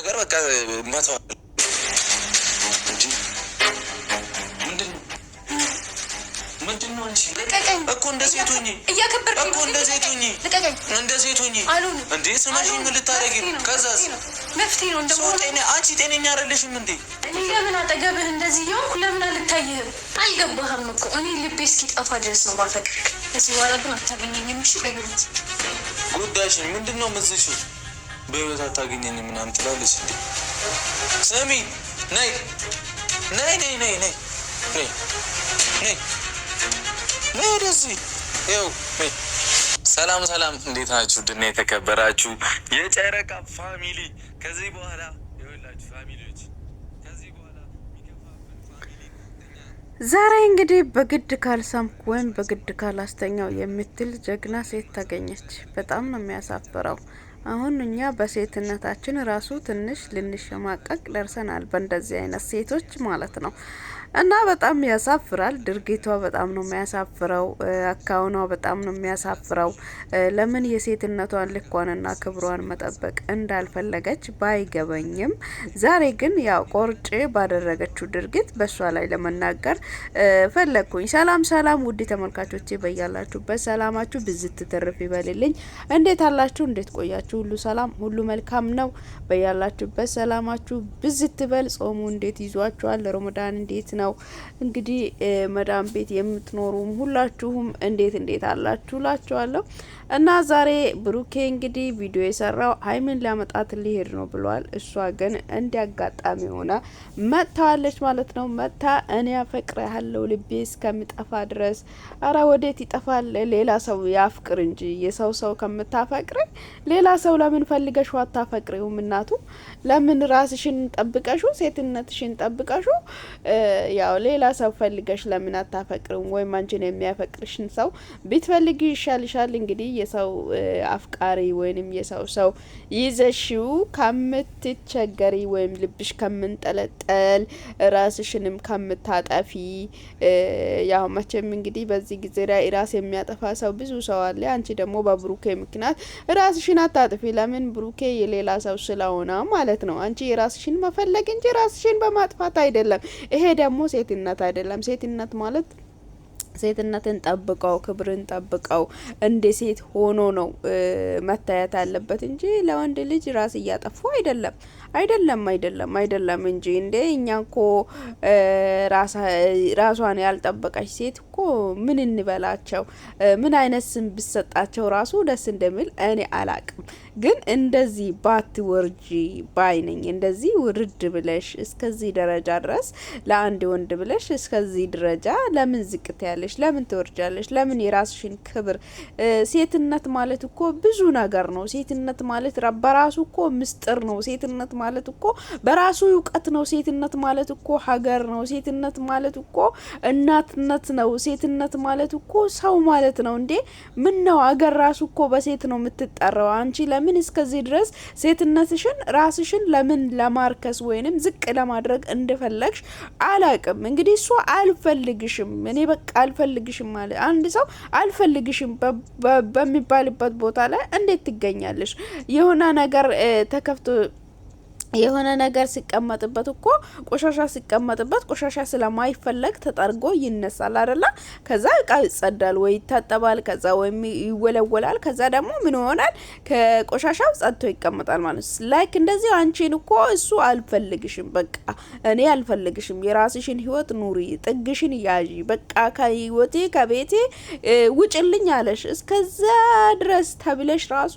ነገር በቃ መተው እንጂ ምንድነው አንቺ እኮ እንደዚህ ሆኜ እያከበርኩኝ እኮ እንደዚህ ሆኜ እንደዚህ ሆኜ እንዴ ስማሽ ምን ልታረጊ ከዛስ መፍትሄ ነው እንደው አንቺ ጤነኛ አይደለሽም እንዴ ለምን አጠገብህ እንደዚህ ይሆንኩ ለምን አልታየህም አልገባህም እኮ እኔ ልቤ እስኪጠፋ ድረስ ነው ባፈቅር እዚህ በኋላ ግን አታገኘኝም እሺ በግልጽ ጉዳይሽን ምንድነው ምዝሽ በህይወት አታገኘኝም ምናምን ትላለች እንዴ ስሚ ነይ ነይ ነይ ነይ ነይ ነይ ይኸው ሰላም ሰላም፣ እንዴት ናችሁ? ድና የተከበራችሁ የጨረቃ ፋሚሊ ከዚህ በኋላ ይኸውላችሁ ፋሚሊዎች ከዚህ በኋላ ዛሬ እንግዲህ በግድ ካልሳምኩ ወይም በግድ ካላስተኛው የምትል ጀግና ሴት ተገኘች። በጣም ነው የሚያሳፍረው። አሁን እኛ በሴትነታችን ራሱ ትንሽ ልንሸማቀቅ ደርሰናል፣ በእንደዚህ አይነት ሴቶች ማለት ነው። እና በጣም ያሳፍራል። ድርጊቷ በጣም ነው የሚያሳፍረው። አካውኗ በጣም ነው የሚያሳፍረው። ለምን የሴትነቷን ልኳንና ክብሯን መጠበቅ እንዳልፈለገች ባይገበኝም ዛሬ ግን ያው ቆርጬ ባደረገችው ድርጊት በሷ ላይ ለመናገር ፈለኩኝ። ሰላም ሰላም፣ ውድ ተመልካቾቼ በያላችሁበት ሰላማችሁ ብዝት ትርፍ ይበልልኝ። እንዴት አላችሁ? እንዴት ቆያችሁ? ሁሉ ሰላም፣ ሁሉ መልካም ነው። በያላችሁበት ሰላማችሁ ብዝት በል። ጾሙ እንዴት ይዟችኋል? ረመዳን እንዴት ነው? እንግዲህ መዳም ቤት የምትኖሩም ሁላችሁም እንዴት አላችሁ ላችኋለሁ። እና ዛሬ ብሩኬ እንግዲህ ቪዲዮ የሰራው ሀይሚን ሊያመጣት ሊሄድ ነው ብሏል። እሷ ግን እንዲያጋጣሚ ሆና መጥታለች ማለት ነው። መጥታ እኔ አፈቅርሃለሁ ልቤ እስከሚጠፋ ድረስ። አረ ወዴት ይጠፋል? ሌላ ሰው ያፍቅር እንጂ የሰው ከምታፈቅሪ ሌላ ሰው ለምን ፈልገሽ አታፈቅሪውም? እናቱ ለምን ራስሽን ጠብቀሹ ሴትነትሽን ጠብቀሹ ያው ሌላ ሰው ፈልገሽ ለምን አታፈቅሪውም? ወይም አንቺን የሚያፈቅርሽን ሰው ቢትፈልጊ ይሻልሻል። እንግዲህ የሰው አፍቃሪ ወይንም የሰው ይዘሽው ከምትቸገሪ ወይም ልብሽ ከምንጠለጠል ራስሽንም ከምታጠፊ ያው መቼም እንግዲህ በዚህ ጊዜ ላይ ራስ የሚያጠፋ ሰው ብዙ ሰው አለ። አንቺ ደግሞ በብሩኬ ምክንያት ራስሽን አታጥፊ። ለምን? ብሩኬ የሌላ ሰው ስለሆነ ማለት ነው። አንቺ የራስሽን መፈለግ እንጂ ራስሽን በማጥፋት አይደለም። ይሄ ደግሞ ሴትነት አይደለም። ሴትነት ማለት ሴትነትን ጠብቀው ክብርን ጠብቀው እንደ ሴት ሆኖ ነው መታየት አለበት እንጂ ለወንድ ልጅ ራስ እያጠፉ አይደለም እንጂ እንደ እኛኮ ራሷን ያልጠበቀች ሴት እኮ ምን እንበላቸው? ምን አይነት ስም ብሰጣቸው ራሱ ደስ እንደሚል እኔ አላቅም። ግን እንደዚህ ባትወርጂ ባይነኝ። እንደዚህ ውርድ ብለሽ እስከዚህ ደረጃ ድረስ ለአንድ ወንድ ብለሽ እስከዚህ ደረጃ ለምን ዝቅት ያለሽ? ለምን ትወርጃለሽ? ለምን የራስሽን ክብር? ሴትነት ማለት እኮ ብዙ ነገር ነው። ሴትነት ማለት በራሱ እኮ ምስጢር ነው። ሴትነት ማለት እኮ በራሱ እውቀት ነው። ሴትነት ማለት እኮ ሀገር ነው። ሴትነት ማለት እኮ እናትነት ነው። ሴትነት ማለት እኮ ሰው ማለት ነው። እንዴ ምን ነው ሀገር ራሱ እኮ በሴት ነው የምትጠራው። አንቺ ለምን እስከዚህ ድረስ ሴትነትሽን ራስሽን ለምን ለማርከስ ወይንም ዝቅ ለማድረግ እንደፈለግሽ አላቅም። እንግዲህ እሷ አልፈልግሽም፣ እኔ በቃ አልፈልግሽም ማለት አንድ ሰው አልፈልግሽም በሚባልበት ቦታ ላይ እንዴት ትገኛለሽ? የሆነ ነገር ተከፍቶ የሆነ ነገር ሲቀመጥበት እኮ ቆሻሻ ሲቀመጥበት ቆሻሻ ስለማይፈለግ ተጠርጎ ይነሳል አይደለ? ከዛ እቃ ይጸዳል ወይ ይታጠባል፣ ከዛ ወይም ይወለወላል፣ ከዛ ደግሞ ምን ይሆናል? ከቆሻሻው ጸድቶ ይቀመጣል ማለት ነው። ላይክ እንደዚህ አንቺን እኮ እሱ አልፈልግሽም፣ በቃ እኔ አልፈልግሽም፣ የራስሽን ህይወት ኑሪ፣ ጥግሽን ያዢ፣ በቃ ከህይወቴ ከቤቴ ውጭልኝ አለሽ። እስከዛ ድረስ ተብለሽ ራሱ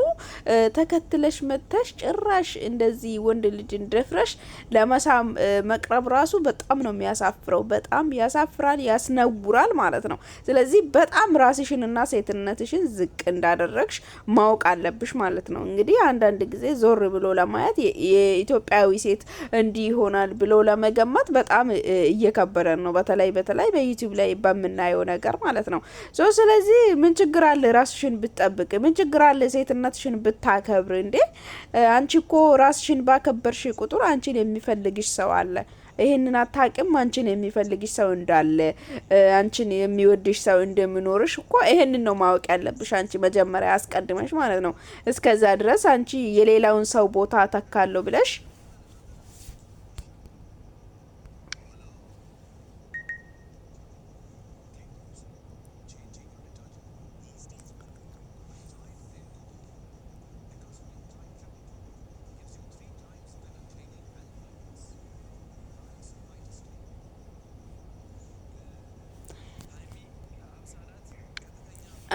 ተከትለሽ መተሽ ጭራሽ እንደዚህ ወንድ ልጅ ድፍረሽ ለመሳም መቅረብ ራሱ በጣም ነው የሚያሳፍረው። በጣም ያሳፍራል፣ ያስነውራል ማለት ነው። ስለዚህ በጣም ራስሽንና ሴትነትሽን ዝቅ እንዳደረግሽ ማወቅ አለብሽ ማለት ነው። እንግዲህ አንዳንድ ጊዜ ዞር ብሎ ለማየት የኢትዮጵያዊ ሴት እንዲህ ይሆናል ብሎ ለመገመት በጣም እየከበረ ነው። በተለይ በዩቲዩብ ላይ በምናየው ነገር ማለት ነው። ስለዚህ ምን ችግር አለ ራስሽን ብትጠብቅ? ምን ችግር አለ ሴትነትሽን ብታከብር? እንዴ አንቺ እኮ ራስሽን ባከበር ቁጥር አንቺን የሚፈልግሽ ሰው አለ። ይሄንን አታውቂም? አንቺን የሚፈልግሽ ሰው እንዳለ፣ አንቺን የሚወድሽ ሰው እንደሚኖርሽ እኮ ይሄንን ነው ማወቅ ያለብሽ አንቺ መጀመሪያ አስቀድመሽ ማለት ነው። እስከዛ ድረስ አንቺ የሌላውን ሰው ቦታ ተካለው ብለሽ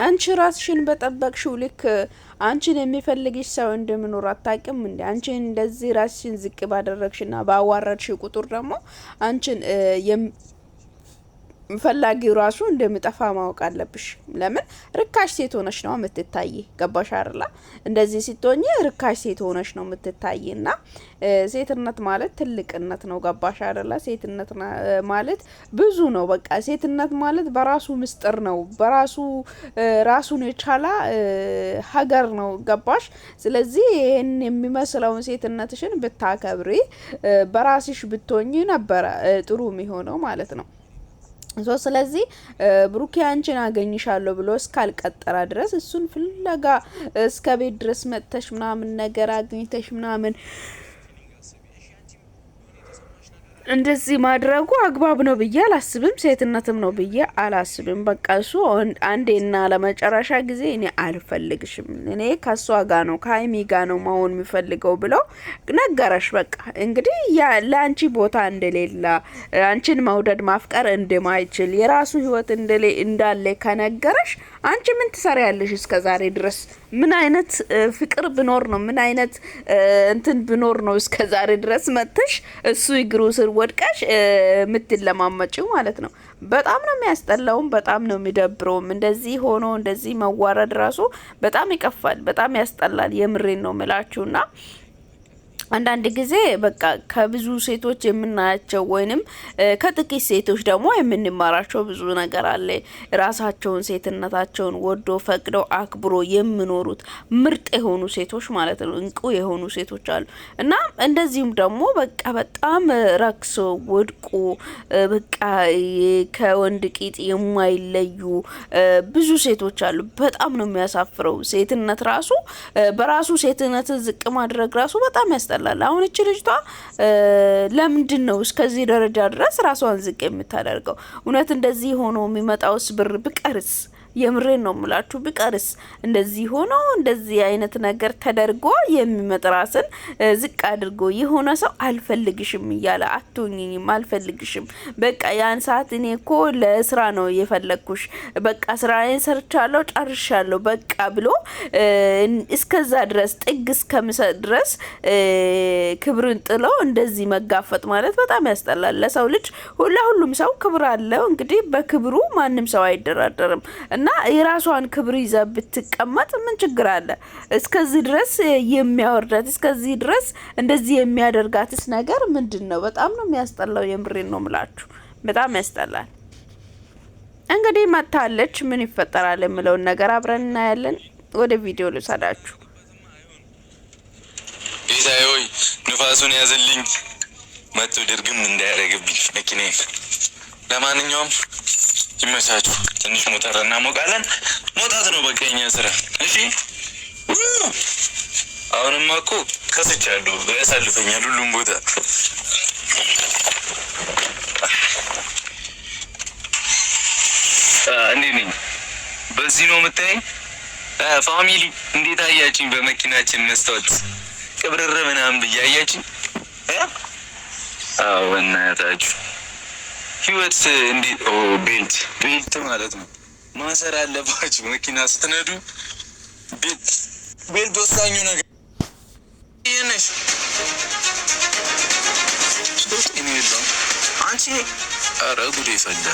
አንቺ ራስሽን በጠበቅሽው ልክ አንቺን የሚፈልግሽ ሰው እንደምኖር አታውቂም እንዴ? አንቺን እንደዚህ ራስሽን ዝቅ ባደረግሽና ባዋረድሽ ቁጥር ደግሞ አንቺን ፈላጊው ራሱ እንደምጠፋ ማወቅ አለብሽ። ለምን ርካሽ ሴት ሆነሽ ነው የምትታይ? ገባሽ አይደል? እንደዚህ ስትሆኚ ርካሽ ሴት ሆነሽ ነው የምትታይና ሴትነት ማለት ትልቅነት ነው። ገባሽ አይደል? ሴትነት ማለት ብዙ ነው። በቃ ሴትነት ማለት በራሱ ምስጢር ነው። በራሱ ራሱን የቻለ ሀገር ነው። ገባሽ? ስለዚህ ይሄን የሚመስለውን ሴትነትሽን ብታከብሪ በራስሽ ብትሆኚ ነበረ ጥሩ የሚሆነው ማለት ነው። ስለዚህ ብሩኬ አንቺን አገኝሻለሁ ብሎ እስካልቀጠራ ድረስ እሱን ፍለጋ እስከ ቤት ድረስ መጥተሽ ምናምን ነገር አግኝተሽ ምናምን እንደዚህ ማድረጉ አግባብ ነው ብዬ አላስብም። ሴትነትም ነው ብዬ አላስብም። በቃ እሱ አንዴና ለመጨረሻ ጊዜ እኔ አልፈልግሽም፣ እኔ ከሷ ጋር ነው ከሀይሚ ጋር ነው መሆን የሚፈልገው ብለው ነገረሽ። በቃ እንግዲህ ለአንቺ ቦታ እንደሌላ፣ አንቺን መውደድ ማፍቀር እንደማይችል፣ የራሱ ህይወት እንዳለ ከነገረሽ አንቺ ምን ትሰሪያለሽ? እስከ ዛሬ ድረስ ምን አይነት ፍቅር ብኖር ነው ምን አይነት እንትን ብኖር ነው እስከ ዛሬ ድረስ መጥተሽ እሱ እግሩ ስር ወድቀሽ ምትለማመጪው ማለት ነው። በጣም ነው የሚያስጠላውም በጣም ነው የሚደብረውም። እንደዚህ ሆኖ እንደዚህ መዋረድ ራሱ በጣም ይቀፋል፣ በጣም ያስጠላል። የምሬን ነው ምላችሁና አንዳንድ ጊዜ በቃ ከብዙ ሴቶች የምናያቸው ወይንም ከጥቂት ሴቶች ደግሞ የምንማራቸው ብዙ ነገር አለ። ራሳቸውን ሴትነታቸውን ወዶ ፈቅደው አክብሮ የሚኖሩት ምርጥ የሆኑ ሴቶች ማለት ነው፣ እንቁ የሆኑ ሴቶች አሉ። እና እንደዚሁም ደግሞ በቃ በጣም ረክሶ ወድቆ በቃ ከወንድ ቂጥ የማይለዩ ብዙ ሴቶች አሉ። በጣም ነው የሚያሳፍረው። ሴትነት ራሱ በራሱ ሴትነትን ዝቅ ማድረግ ራሱ በጣም ያስጠላል። አሁን እቺ ልጅቷ ለምንድን ነው እስከዚህ ደረጃ ድረስ ራሷን ዝቅ የምታደርገው? እውነት እንደዚህ ሆኖ የሚመጣውስ ብር ብቀርስ የምሬን ነው ምላችሁ ቢቀርስ እንደዚህ ሆኖ እንደዚህ አይነት ነገር ተደርጎ የሚመጣ ራስን ዝቅ አድርጎ የሆነ ሰው አልፈልግሽም እያለ አትሆኝኝም፣ አልፈልግሽም በቃ ያን ሰዓት እኔ እኮ ለስራ ነው የፈለግኩሽ፣ በቃ ስራዬን ሰርቻለሁ ጨርሻለሁ በቃ ብሎ እስከዛ ድረስ ጥግ እስከምሰጥ ድረስ ክብርን ጥሎ እንደዚህ መጋፈጥ ማለት በጣም ያስጠላል። ለሰው ልጅ ሁሉም ሰው ክብር አለው። እንግዲህ በክብሩ ማንም ሰው አይደራደርም። እና የራሷን ክብር ይዛ ብትቀመጥ ምን ችግር አለ? እስከዚህ ድረስ የሚያወርዳት እስከዚህ ድረስ እንደዚህ የሚያደርጋትስ ነገር ምንድነው? በጣም ነው የሚያስጠላው። የምሬን ነው ምላችሁ፣ በጣም ያስጠላል። እንግዲህ መታለች፣ ምን ይፈጠራል የሚለውን ነገር አብረን እናያለን። ወደ ቪዲዮ ልውሰዳችሁ። ጌታዬ ሆይ ንፋሱን ያዘልኝ፣ መጥቶ ድርግም እንዳያደርግብኝ መኪናዬን። ለማንኛውም ይመቻችሁ። ትንሽ ሞተር እናሞቃለን። መውጣት ነው በቃ የኛ ስራ። እሺ አሁንማ እኮ ከስቻለሁ፣ ያሳልፈኛል ሁሉም ቦታ። እንዴት ነኝ? በዚህ ነው የምታየኝ? ፋሚሊ እንዴት አያችኝ? በመኪናችን መስታወት ቅብርር ምናምን ብዬ አያችኝ? አዎ እናታችሁ ህይወት እንዴት ቤልት ማለት ነው ማሰር አለባችሁ። መኪና ስትነዱ ቤልት ወሳኙ ነገር ይነሽ ሶስት ነው አንቺ። ኧረ ጉዴ ፈላ።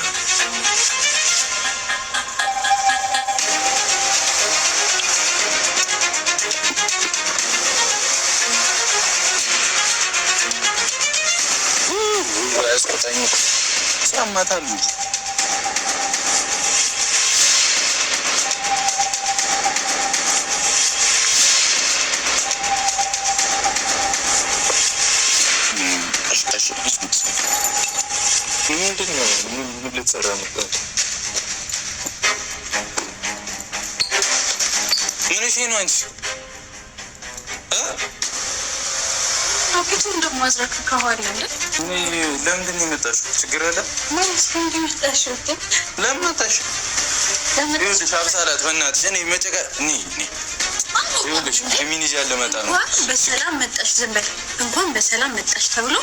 ያስቆጣኝ ሲያማታሉ። ምንድን ነው? ምን ልትሰራ ነበር? ምን እሺ ነው አንቺ? አብቱ እንደማዝረክ ከሆነ ለምንድን ነው የመጣሽው? ችግር አለ? ማለት እንዴ መጣሽው? ለምን መጣሽ? ይኸውልሽ አብሳላት በእናትሽ እኔ መጨቃ ይኸውልሽ ሚኒጃ ለመጣ ነው። በሰላም መጣሽ። ዝም በል እንኳን በሰላም መጣሽ ተብሎ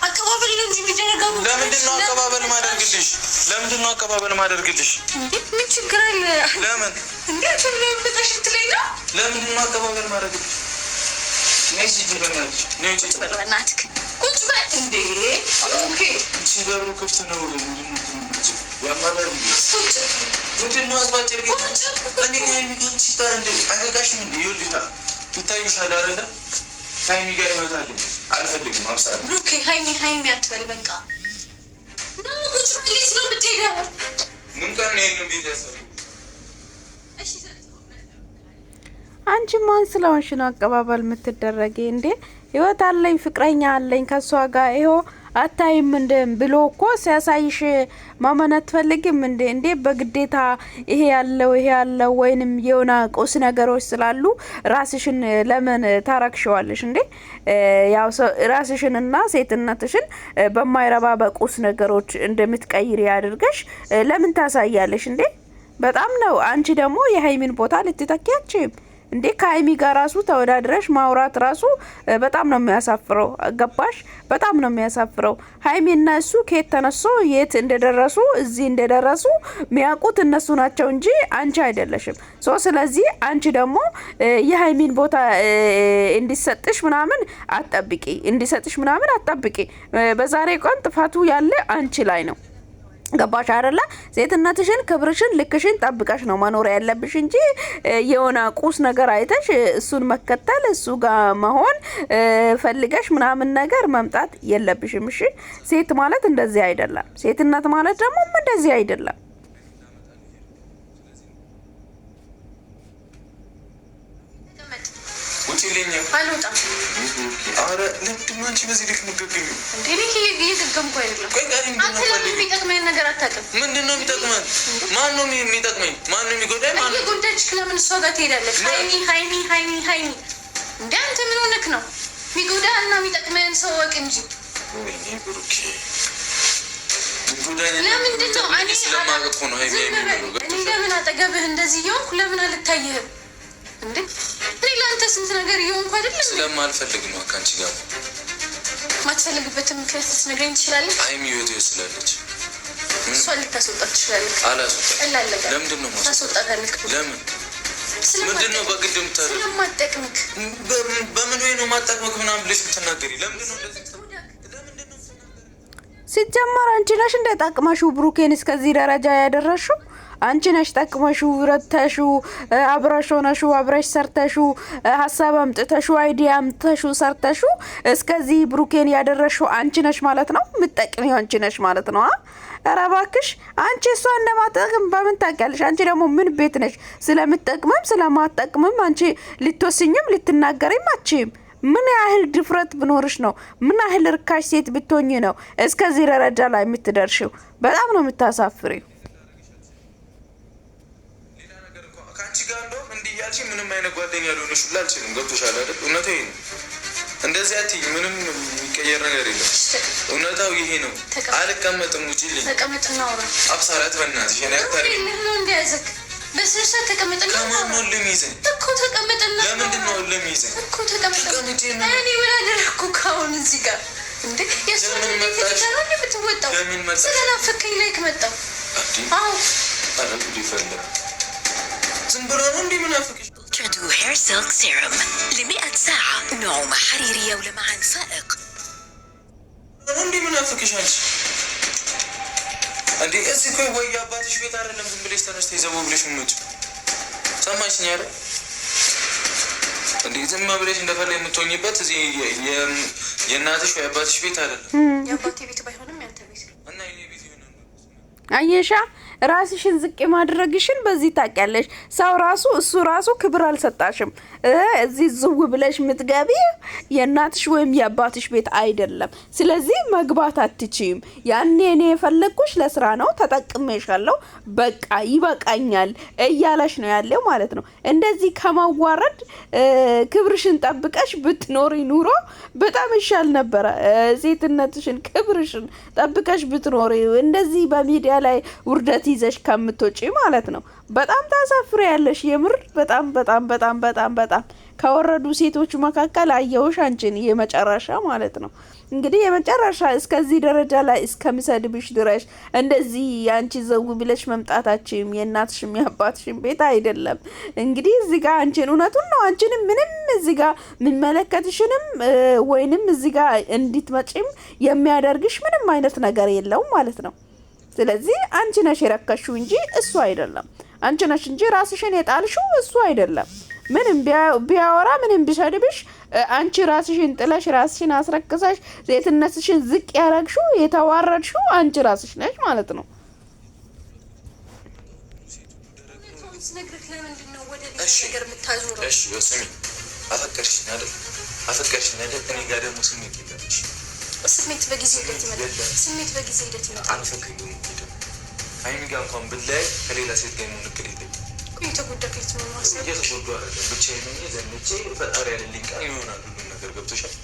አቀባበል ነው እንጂ የሚደረገው። ለምንድን ነው አቀባበል ማደርግልሽ? ለምንድን ነው አቀባበል ማደርግልሽ? ምን ችግር አለ? ለምን እንዴ ትልም በታሽ ትለኝ ነው? ለምንድን ነው አቀባበል ማደርግልሽ? ነይስ ይጀበናልሽ ነይ በእናትህ ቁጭ በል እንዴ። ኦኬ ሲበሩ ክፍት ነው። ለምንድን ነው ያማላል? ምንድን ነው አስባጭር ግን እኔ ከሚገኝ ሲታር እንዴ አገጋሽም እንዴ ይልታ ይታይሻል አይደለ? ሃይሚ ጋር ይመጣል። አልፈልግም አብሳለ ኦኬ ሃይሚ አትበል በቃ ነው ቁጭ ፕሊዝ ነው የምትሄደው። ምን ቀን ነው ይሄን ቤት ያሰሩ? እሺ አንቺ ማን ስለሆንሽ ነው አቀባበል የምትደረጊ እንዴ? ህይወት አለኝ ፍቅረኛ አለኝ ከሷ ጋር ይሄው አታይም እንደ ብሎ እኮ ሲያሳይሽ ማመን አትፈልጊም እንዴ? እንዴ በግዴታ ይሄ ያለው ወይንም የሆነ ቁስ ነገሮች ስላሉ ራስሽን ለምን ታረክሽዋለሽ እንዴ? ያው ራስሽንና ሴትነትሽን በማይረባ በቁስ ነገሮች እንደምትቀይሪ ያድርገሽ ለምን ታሳያለሽ እንዴ? በጣም ነው። አንቺ ደግሞ የሃይሚን ቦታ ልትተኪያችም እንዴ? ከሃይሚ ጋር ራሱ ተወዳድረሽ ማውራት ራሱ በጣም ነው የሚያሳፍረው። ገባሽ? በጣም ነው የሚያሳፍረው። ሃይሚና እሱ ከየት ተነሶ የት እንደደረሱ እዚህ እንደደረሱ የሚያውቁት እነሱ ናቸው እንጂ አንቺ አይደለሽም። ስለዚህ አንቺ ደግሞ የሃይሚን ቦታ እንዲሰጥሽ ምናምን አትጠብቂ። በዛሬ ቀን ጥፋቱ ያለ አንቺ ላይ ነው። ገባሽ አይደለ? ሴትነትሽን ክብርሽን ልክሽን ጠብቀሽ ነው መኖር ያለብሽ እንጂ የሆነ ቁስ ነገር አይተሽ እሱን መከተል እሱ ጋር መሆን ፈልገሽ ምናምን ነገር መምጣት የለብሽም። እሺ ሴት ማለት እንደዚህ አይደለም። ሴትነት ማለት ደግሞ እንደዚህ አይደለም። አልወጣም። አረ ለምንድን ነው አንቺ በዚህ ልክ ምትገኝ? እንዴ ልክ እየገገምኩ አይደለም። አንተ ለምን የሚጠቅመኝ ነገር አታውቅም? ምንድን ነው የሚጠቅመኝ? ማን ነው የሚጠቅመኝ? ማን ነው የሚጎዳኝ? ማን ነው የጎዳችክ? ለምን እሷ ጋር ትሄዳለች? ሃይሚ እንዴ አንተ ምን ሆነክ ነው? የሚጎዳ እና የሚጠቅመን ሰው ወቅ እንጂ ወይኔ ብሩኬ ለምንድን ነው እኔ ስለማውቅ ነው ሃይሚ እኔ ለምን አጠገብህ እንደዚህ እየሆንኩ ለምን አልታየህም እንዴ? ለአንተ ስንት ነገር እየሆንኩ አይደለም? ስለማልፈልግ ነው ከአንቺ ጋር ማትፈልግበትን ምክንያት ልትነግረኝ ትችላለህ? ሃይሚ ህይወቴ ስላለች እሷን ልታስወጣት ትችላለህ? አላስወጣም። ለምንድን ነው ታስወጣታለህ? ለምን? ምንድን ነው በግድ የምታደርገው? ስለማጠቅምክ። በምን ወይ ነው ማጠቅምክ ምናምን ብለሽ የምትናገሪ? ለምንድን ነው እንደዚህ? ሲጀመር አንቺ ነሽ እንደ ጠቅመሽው ብሩኬን እስከዚህ ደረጃ ያደረሽው። አንቺ ነሽ ጠቅመሽው ረተሽው አብረሽው ነሽው አብረሽ ሰርተሽው ሀሳብ አምጥተሽው አይዲያ አምጥተሽው ሰርተሽው እስከዚህ ብሩኬን ያደረሽው አንቺ ነሽ ማለት ነው። የምትጠቅሚው አንቺ ነሽ ማለት ነው። ኧረ እባክሽ አንቺ እሷ እንደማትጠቅም በምን ታውቂያለሽ? አንቺ ደግሞ ምን ቤት ነሽ? ስለምትጠቅምም ስለማትጠቅምም አንቺ ልትወስኝም ልትናገሪም አትችይም። ምን ያህል ድፍረት ብኖርሽ ነው? ምን ያህል ርካሽ ሴት ብትሆኚ ነው እስከዚህ ደረጃ ላይ የምትደርሽው? በጣም ነው የምታሳፍሪው። ከአንቺ ጋር እንደውም እንዲህ እያልሽ ምንም አይነት ጓደኛ ልሆንሽ ሁላ አልችልም። ገብቶሻል አይደል? እውነታው ይሄ ነው። እንደዚህ አትይኝ። ምንም የሚቀየር ነገር የለም። እውነታው ይሄ ነው። አልቀመጥም። ውጪልኝ። ተቀመጥ እናውራ። አብሳላት በእናትሽ እኔ አታሪ ነው እንዲያዘክ በስርሳ ተቀመጥና ከማን ነው ለሚይዘኝ እኮ ተቀመጥና ለምንድን ነው ለሚይዘኝ እኮ ተቀመጥና እኔ ምን አደረኩ ካሁን እዚህ ጋር እንዴ? የሱን ለምን ብትወጣው ስለናፈከኝ ላይ ከመጣው አዎ አረ ቢፈልግ ዝም ብሎ ነው እንዴ ምናፍቅሽ? تردو هير سيلك سيرم ل100 ساعة نعومة حريرية ولمعان فائق እንዴ ምናፍቅሽ አንቺ እንዴ? እዚህ እኮ ወይ አባትሽ ቤት አይደለም ዝም ብለሽ ተነስተሽ ዘው ብለሽ ምንጭ ሰማሽኝ አይደል? እንዴ ዝም ብለሽ እንደፈለግሽ የምትሆኝበት እዚህ የእናትሽ ወይ አባትሽ ቤት አይደለም። የአባቴ ቤት ባይሆንም ያንተ ቤት እና የኔ ቤት ይሆናል። አየሻ ራስሽን ዝቅ ማድረግሽን በዚህ ታውቂያለሽ። ሰው ራሱ እሱ ራሱ ክብር አልሰጣሽም። እዚህ ዝው ብለሽ ምትገቢ የእናትሽ ወይም የአባትሽ ቤት አይደለም። ስለዚህ መግባት አትችይም። ያኔ እኔ የፈለግኩሽ ለስራ ነው፣ ተጠቅሜሻለሁ፣ በቃ ይበቃኛል እያለሽ ነው ያለው ማለት ነው። እንደዚህ ከማዋረድ ክብርሽን ጠብቀሽ ብትኖሪ ኑሮ በጣም ይሻል ነበረ። ሴትነትሽን ክብርሽን ጠብቀሽ ብትኖሪ እንደዚህ በሚዲያ ላይ ውርደት እውነት ይዘሽ ከምትወጪ ማለት ነው። በጣም ታሳፍሪያለሽ የምር በጣም በጣም በጣም በጣም በጣም ከወረዱ ሴቶች መካከል አየውሽ አንቺን የመጨረሻ ማለት ነው። እንግዲህ የመጨረሻ እስከዚህ ደረጃ ላይ እስከምሰድብሽ ድረስ እንደዚህ አንቺ ዘው ብለሽ መምጣታችም የእናትሽም የአባትሽም ቤት አይደለም። እንግዲህ እዚህ ጋር አንቺን እውነቱን ነው አንቺንም ምንም እዚህ ጋር የሚመለከትሽንም ወይንም እዚህ ጋር እንድትመጪም የሚያደርግሽ ምንም አይነት ነገር የለውም ማለት ነው። ስለዚህ አንቺ ነሽ የረከሽው እንጂ እሱ አይደለም። አንቺ ነሽ እንጂ ራስሽን የጣልሽው እሱ አይደለም። ምንም ቢያወራ ምንም ቢሰድብሽ አንቺ ራስሽን ጥለሽ ራስሽን አስረክሰሽ ሴትነትሽን ዝቅ ያረግሽው የተዋረድሽው አንቺ ራስሽ ነሽ ማለት ነው። እሺ ስሚ፣ አፈቀርሽኝ አይደል? አፈቀርሽኝ አይደል? እኔ ጋር ደግሞ ስሜት የለሽ። ስሜት በጊዜ ሂደት ይመጣል። ስሜት በጊዜ ሂደት ይመጣል። አልፈቅድም። ሀይሚ ጋር እንኳን ብላይ ከሌላ ሴት ጋር የምንክል የለኝ። የተጎዳከት ነው ማሰብ እየተጎዱ አይደለም ብቻዬን ነኝ። ዘንቼ ፈጣሪ ያለልኝ ቃል ይሆናል ሁሉም ነገር ገብቶሻል።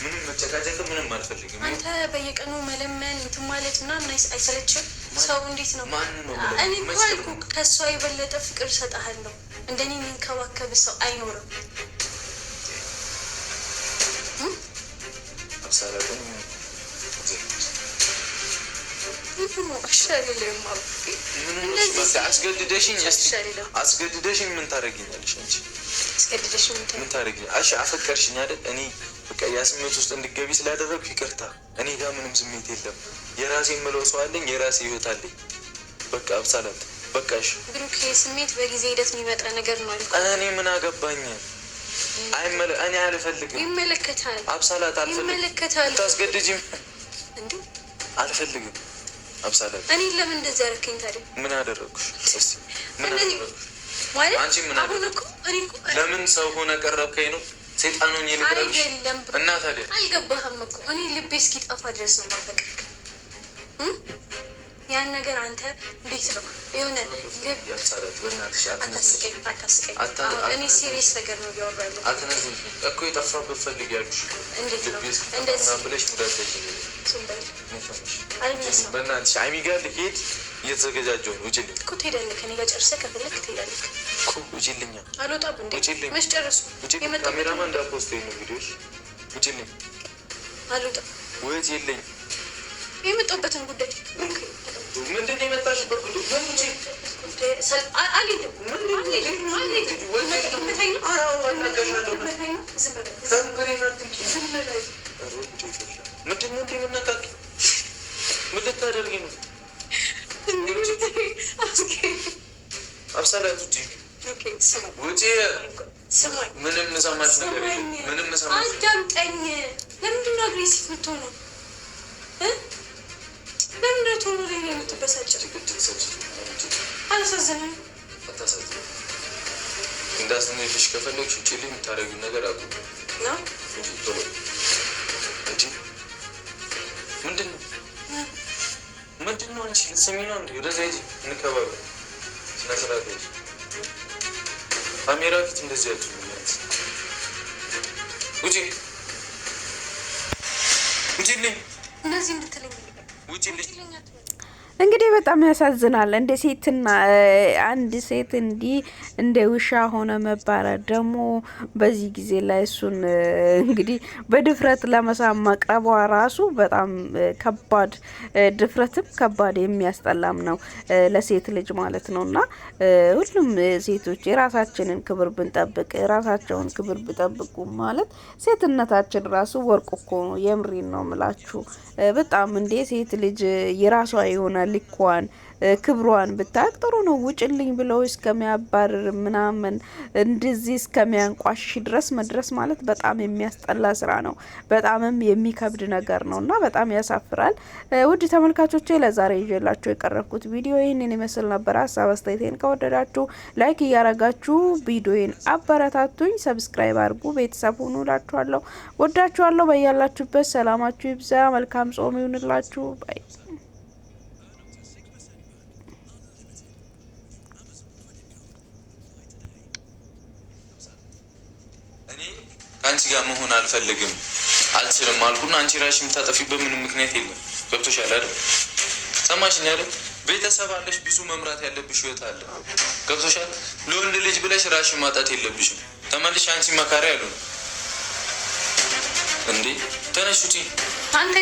ምንም መጨቃጨቅ ምንም አልፈልግም። አንተ በየቀኑ መለመን እንትን ማለት ምናምን አይሰለችም? ሰው እንዴት ነው? ማን ነው? እኔ እኮ አልኩህ ከእሷ የበለጠ ፍቅር እሰጥሃለሁ። እንደኔ የሚንከባከብ ሰው አይኖርም። አብሳላትን አስገድደሽኝ ምን ታደርጊኛለሽ? አንቺ ምን ታደርጊኛለሽ? እሺ አፈቀርሽኝ አይደል? እኔ በቃ ያ ስሜት ውስጥ እንድትገቢ ስላደረግኩ ይቅርታ። እኔ ጋር ምንም ስሜት የለም። የራሴ የምለው ሰው አለኝ፣ የራሴ ህይወት አለኝ። በቃ አብሳላት በቃ እሺ። ብሩክ ስሜት በጊዜ ሂደት የሚመጣ ነገር ነው አልኩ። እኔ ምን አገባኝ? እኔ አልፈልግም። ይመለከታል። አብሳላት አልፈልግም። ይመለከታል። ታስገድጂኝ እንዴ? አልፈልግም። አብሳላት እኔ ለምን እንደዚህ አደረከኝ ታዲያ? ምን አደረኩሽ? እስቲ ምን አደረኩሽ? ማለት አንቺ ምን አደረኩሽ? ለምን ሰው ሆነ ቀረብከኝ ነው? ሰይጣን ሆኜ ልቀርብሽ? እና ታዲያ አልገባህም እኮ እኔ ልቤ እስኪጠፋ ድረስ ነው ማፈቀር። ያን ነገር አንተ እንዴት ነው የሆነ አታስቀኝ። እኔ ሲሪየስ ነገር ነው እያወራለሁ። አትነግሪኝ እኮ የጠፋበት ፈልግ ያሉሽ እንዴት ነው እንደዚህ ብለሽ ሙዳለሽ? በእናትሽ ሀይሚ ጋር ልሄድ እየተዘገጃጀሁ ነው። ውጭልኝ እኮ ትሄዳለህ። ከእኔ ጋር ጨርሰህ ከፈለክ ትሄዳለህ እኮ። ውጭልኛ። አልወጣም እንዴ? ውጭልኝ። መች ጨረሱ? ካሜራማን እንዳፖስተኝ ነው ቪዲዮሽ። ውጭልኝ። አልወጣም። ወይት የለኝ የመጣሁበትን ጉዳይ ምንድን ነው የመጣሽበት ጉዳይ? ምንድን ነው የምናቃቂ? ምን ልታደርጊ ነው? አብሳላት ውጪ ውጪ። ምንም ሰማሽ ነገር ምንም ሰማሽ። አዳምጠኝ። ለምንድን ነው አግሬሲቭ የምትሆነው? ለምንድን ነው ቶሎ ላይ የምትበሳጨው? አላሳዝንም? አታሳዝንም። እንዳስነሽ ከፈለግሽ ውጪ ላይ የምታደርጊው ነገር አቁ ነው እንጂ ምንድን ነው ምንድን ነው? አንቺ ልትሰሚ ነው እንዴ? ወደዛ ሂጂ፣ እንከባበል። ስነ ስርዓት ሂጂ። ካሜራ ፊት እንደዚህ ያቱ ውጪ ውጪልኝ። እነዚህ እንድትለኝ ውጪልኝ። እንግዲህ በጣም ያሳዝናል። እንደ ሴትና አንድ ሴት እንዲህ እንደ ውሻ ሆነ መባረር ደግሞ በዚህ ጊዜ ላይ እሱን እንግዲህ በድፍረት ለመሳም መቅረቧ ራሱ በጣም ከባድ ድፍረትም ከባድ የሚያስጠላም ነው ለሴት ልጅ ማለት ነው። እና ሁሉም ሴቶች የራሳችንን ክብር ብንጠብቅ የራሳቸውን ክብር ቢጠብቁ ማለት ሴትነታችን ራሱ ወርቅ እኮ ነው። የምሪን ነው ምላችሁ። በጣም እንደ ሴት ልጅ የራሷ የሆነ ልኳን ክብሯን ብታቅ ጥሩ ነው። ውጭልኝ ብለው እስከሚያባርር ምናምን እንደዚህ እስከሚያንቋሽሽ ድረስ መድረስ ማለት በጣም የሚያስጠላ ስራ ነው። በጣምም የሚከብድ ነገር ነው እና በጣም ያሳፍራል። ውድ ተመልካቾቼ ለዛሬ ይዤላችሁ የቀረብኩት ቪዲዮ ይህንን ይመስል ነበር። ሀሳብ አስተያየቴን ከወደዳችሁ ላይክ እያረጋችሁ ቪዲዮን አበረታቱኝ። ሰብስክራይብ አድርጉ። ቤተሰብ ሁኑ እላችኋለሁ። ወዳችኋለሁ። በያላችሁበት ሰላማችሁ ይብዛ። መልካም ጾም ይሁንላችሁ። ባይ ከአንቺ ጋር መሆን አልፈልግም አልችልም አልኩና አንቺ ራስሽ የምታጠፊበት ምንም ምክንያት የለም። ገብቶሻል አይደል? ሰማሽኝ አይደል? ቤተሰብ አለሽ፣ ብዙ መምራት ያለብሽ ህይወት አለ። ገብቶሻል? ለወንድ ልጅ ብለሽ ራስሽን ማጣት የለብሽም። ተመልሽ አንቺ መካሪ ያሉ እንዴ ተነሽ ውጪ። አንተ